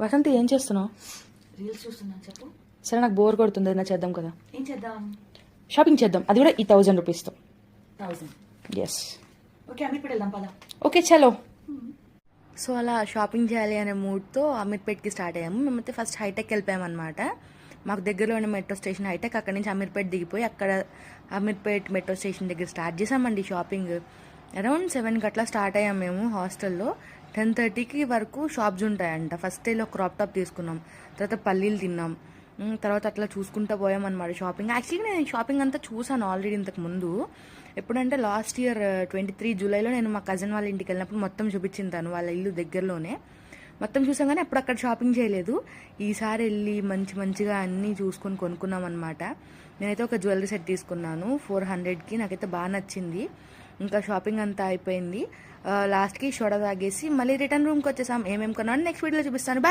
వసంతి ఏం చేస్తున్నావు? రీల్స్ చూస్తున్నాను. చెప్పు. సరే, నాకు బోర్ కొడుతుంది, ఏదైనా చేద్దాం కదా. ఏం చేద్దాం? షాపింగ్ చేద్దాం, అది కూడా ఈ 1000 రూపీస్తో. 1000? ఎస్. ఓకే, అమీర్పేట వెళ్దాం పద. ఓకే చలో. సో అలా షాపింగ్ చేయాలి అనే మూడ్తో అమీర్పేట్కి స్టార్ట్ అయ్యాము. మేమైతే ఫస్ట్ హైటెక్ వెళ్ళిపోయామన్నమాట. మాకు దగ్గరలోని మెట్రో స్టేషన్ హైటెక్, అక్కడి నుంచి అమీర్పేట్ దిగిపోయి అక్కడ అమీర్పేట్ మెట్రో స్టేషన్ దగ్గర స్టార్ట్ చేసామండి షాపింగ్. అరౌండ్ 7కి అట్లా స్టార్ట్ అయ్యాం మేము హాస్టల్లో. 10:30కి వరకు షాప్స్ ఉంటాయంట. ఫస్ట్ డేలో క్రాప్ టాప్ తీసుకున్నాం, తర్వాత పల్లీలు తిన్నాం, తర్వాత అట్లా చూసుకుంటూ పోయామన్నమాట షాపింగ్. యాక్చువల్లీ నేను షాపింగ్ అంతా చూసాను ఆల్రెడీ ఇంతకు ముందు. ఎప్పుడంటే లాస్ట్ ఇయర్ 23 జూలైలో నేను మా కజిన్ వాళ్ళ ఇంటికి వెళ్ళినప్పుడు మొత్తం చూపించింది తను, వాళ్ళ ఇల్లు దగ్గరలోనే. మొత్తం చూసాం కానీ అప్పుడు అక్కడ షాపింగ్ చేయలేదు. ఈసారి వెళ్ళి మంచిగా అన్నీ చూసుకొని కొనుక్కున్నాం అనమాట. నేనైతే ఒక జ్యువెలరీ సెట్ తీసుకున్నాను 400కి, నాకైతే బాగా నచ్చింది. ఇంకా షాపింగ్ అంతా అయిపోయింది. లాస్ట్కి సోడా తాగేసి మళ్ళీ రిటర్న్ రూమ్కి వచ్చేసాం. ఏమేమి కొన్నాను నెక్స్ట్ వీడియోలో చూపిస్తాను. బాయ్.